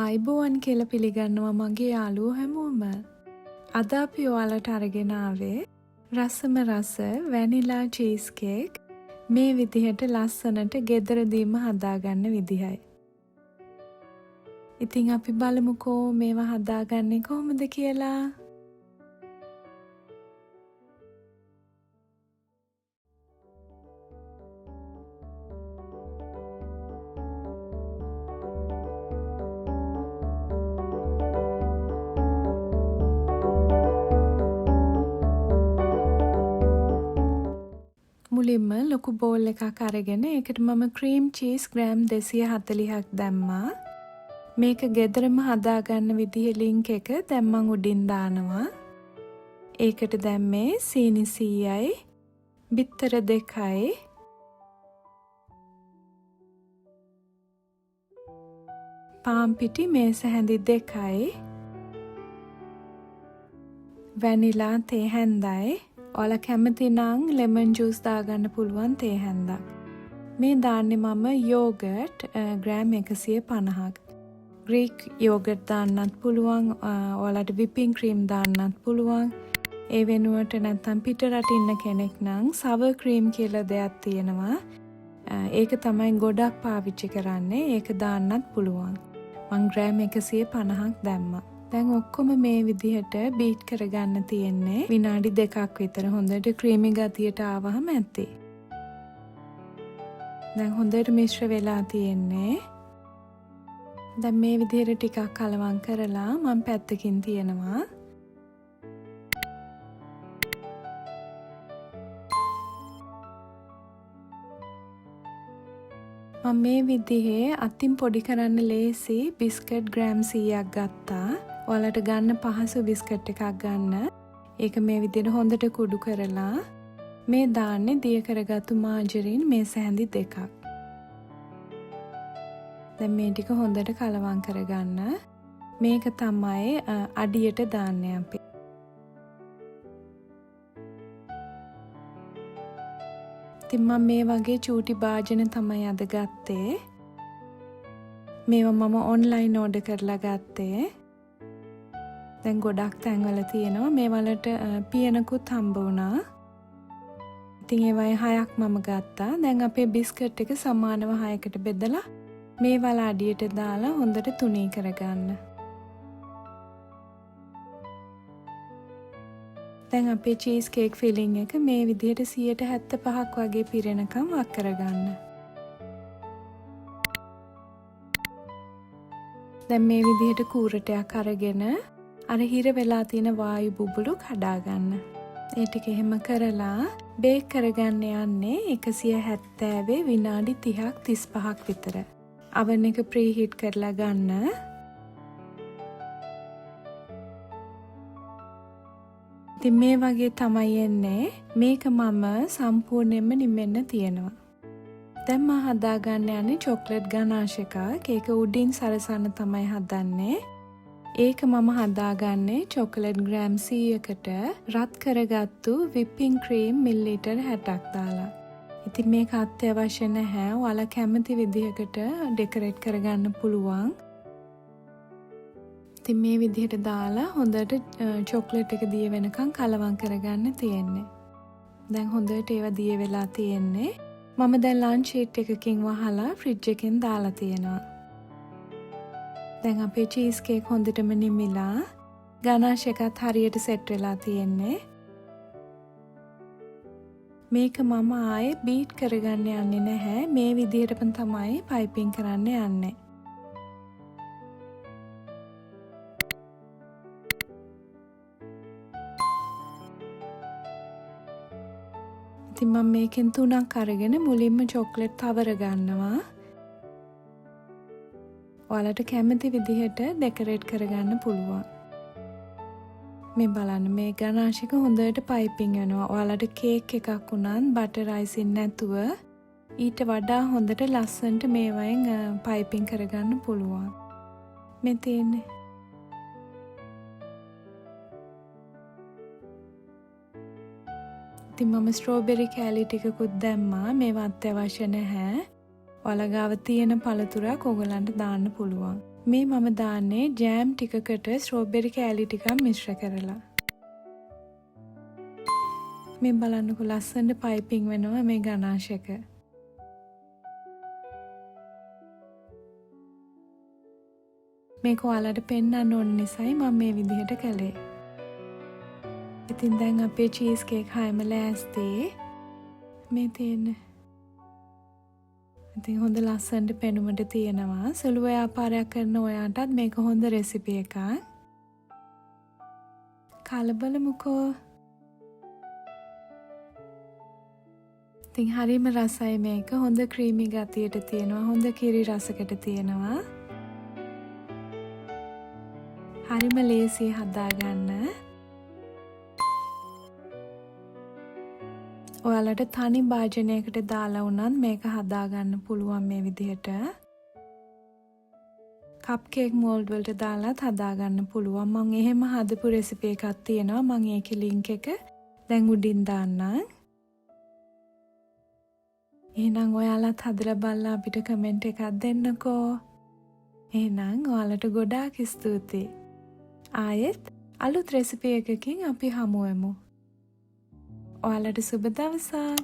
ආයිබෝවන් කියලා පිළිගන්නවා මගේ යාළුවෝ හැමෝම. අද අපි ඔයාලට අරගෙන ආවේ රසම රස වැනිලා චීස් කේක් මේ විදිහට ලස්සනට ගෙදරදීම හදාගන්න විදිහයි. ඉතින් අපි බලමුකෝ මේවා හදාගන්නේ කොහොමද කියලා. මුලින්ම ලොකු බෝල් එකක් අරගෙන ඒකට මම ක්‍රීම් චීස් ග්‍රෑම් 240ක් දැම්මා. මේක ගෙදරම හදාගන්න විදිහේ ලින්ක් එක දැන් මං උඩින් දානවා. ඒකට දැම්මේ සීනි 100යි, බිත්තර 2යි, පාන් පිටි මේස හැඳි 2යි, වැනිලා තේ හැන්දයි. ඔයාලා කැමති නම් ලෙමන් ජූස් දාගන්න පුළුවන් තේ හැන්දක්. මේ දාන්නේ මම යෝගට් ග්‍රෑම් 150ක්. ග්‍රීක් යෝගට් දාන්නත් පුළුවන්. ඔයාලට විපින් ක්‍රීම් දාන්නත් පුළුවන්. ඒ වෙනුවට නැත්තම් පිටරට ඉන්න කෙනෙක් නම් සවර් ක්‍රීම් කියලා දෙයක් තියෙනවා. ඒක තමයි ගොඩක් පාවිච්චි කරන්නේ. ඒක දාන්නත් පුළුවන්. මං ග්‍රෑම් 150ක් දැම්මා. දැන් ඔක්කොම මේ විදිහට බීට් කරගන්න තියෙන්නේ විනාඩි 2ක් විතර. හොඳට ක්‍රීමි ගතියට ආවහම ඇති. දැන් හොඳට මිශ්‍ර වෙලා තියෙන්නේ. දැන් මේ විදිහට ටිකක් කලවම් කරලා මම පැත්තකින් තියනවා. මම මේ විදිහේ අතින් පොඩි කරන්න ලේසි බිස්කට් ග්‍රෑම් 100ක් ගත්තා. ඔයාලට ගන්න පහසු බිස්කට් එකක් ගන්න. ඒක මේ විදිහට හොඳට කුඩු කරලා මේ දාන්නේ දිය කරගත්තු මාජරින් මේස හැඳි 2ක්. දැන් මේ ටික හොඳට කලවම් කරගන්න. මේක තමයි අඩියට දාන්නේ අපි. ඉතින් මම මේ වගේ චූටි භාජන තමයි අද ගත්තේ. මේවා මම ඔන්ලයින් ඕඩර් කරලා ගත්තේ. දැන් ගොඩක් තැන්වල තියෙනවා. මේ වලට පියනකුත් හම්බ වුණා. ඉතින් ඒවයි 6ක් මම ගත්තා. දැන් අපේ බිස්කට් එක සමානව 6කට බෙදලා මේ වල අඩියට දාලා හොඳට තුනී කරගන්න. දැන් අපේ චීස් කේක් ෆිලිං එක මේ විදිහට 75ක් වගේ පිරෙනකම් වක් කරගන්න. දැන් මේ විදිහට කූරටයක් අරගෙන අර හිර වෙලා තියෙන වායු බුබුලු කඩා ගන්න. ඒ ටික එහෙම කරලා බේක් කරගන්න යන්නේ 170 විනාඩි 30ක් 35ක් විතර. oven එක ප්‍රීහීට් කරලා ගන්න. ඉතින් මේ වගේ තමයි එන්නේ. මේක මම සම්පූර්ණයෙන්ම නිමෙන්න තියෙනවා. දැන් මම හදාගන්න යන්නේ චොක්ලට් ගනාෂ් එකක්. ඒක උඩින් සරසන්න තමයි හදන්නේ. ඒක මම හදාගන්නේ චොකලට් ග්‍රෑම් 100කට රත් කරගත්තු විපින් ක්‍රීම් මිලිලීටර් 60ක් දාලා. ඉතින් මේක අත්‍යවශ්‍ය නැහැ. ඔයාලා කැමති විදිහකට ඩෙකොරේට් කරගන්න පුළුවන්. ඉතින් මේ විදිහට දාලා හොඳට චොකලට් එක දිය වෙනකන් කලවම් කරගන්න තියෙන්නේ. දැන් හොඳට ඒවා දිය වෙලා තියෙන්නේ. මම දැන් ලන්ච් ෂීට් එකකින් වහලා ෆ්‍රිජ් එකෙන් දාලා තියෙනවා. දැන් අපේ චීස් කේක් හොඳටම නිමිලා ගනාෂ් එකත් හරියට සෙට් වෙලා තියෙන්නේ. මේක මම ආයේ බීට් කරගන්න යන්නේ නැහැ. මේ විදිහටම තමයි පයිපින් කරන්න යන්නේ. ඉතින් මම මේකෙන් 3ක් අරගෙන මුලින්ම චොක්ලට් තවර ගන්නවා. ඔයාලට කැමති විදිහට ඩෙකොරේට් කරගන්න පුළුවන්. මේ බලන්න මේ ගනාෂ් එක හොඳට පයිපින් වෙනවා. ඔයාලට කේක් එකක් උනන් බටර් අයිසින් නැතුව ඊට වඩා හොඳට ලස්සනට මේවයින් පයිපින් කරගන්න පුළුවන්. මේ තියෙන්නේ. ඉතින් මම ස්ට්‍රෝබෙරි කෑලි ටිකකුත් දැම්මා. මේවා අත්‍යවශ්‍ය නැහැ. ඔයාලා ගාව තියෙන පළතුරක් ඕගලන්ට දාන්න පුළුවන්. මේ මම දාන්නේ ජෑම් ටිකකට ස්ට්‍රෝබෙරි කෑලි ටිකක් මිශ්‍ර කරලා. මේ බලන්නකෝ ලස්සනට පයිපින් වෙනවා මේ ගනාශක. මේක ඔයාලට පෙන්වන්න ඕන නිසායි මම මේ විදිහට කළේ. ඉතින් දැන් අපේ චීස් කේක් හැම ලෑස්ති. මේ තියෙන. ඉතින් හොඳ ලස්සනට පෙනුමට තියෙනවා. සුළු ව්‍යාපාරයක් කරන ඔයාටත් මේක හොඳ රෙසිපි එකක්. කලබලමුකෝ. ඉතින් හරිම රසයි මේක. හොඳ ක්‍රීමි ගතියට තියෙනවා. හොඳ කිරි රසකට තියෙනවා. හරිම ලේසි හදාගන්න. ඔයාලට තනි භාජනයකට දාලා වුණත් මේක හදාගන්න පුළුවන් මේ විදිහට. කප් කේක් මෝල්ඩ් වලට දාලාත් හදාගන්න පුළුවන්. මම එහෙම හදපු රෙසිපි එකක් තියෙනවා. මම ඒකේ ලින්ක් එක දැන් උඩින් දාන්නම්. එහෙනම් ඔයාලත් හදලා බලලා අපිට කමෙන්ට් එකක් දෙන්නකෝ. එහෙනම් ඔයාලට ගොඩාක් ස්තුතියි. ආයෙත් අලුත් රෙසිපි එකකින් අපි හමු වෙමු. ඔයාලට සුබ දවසක්.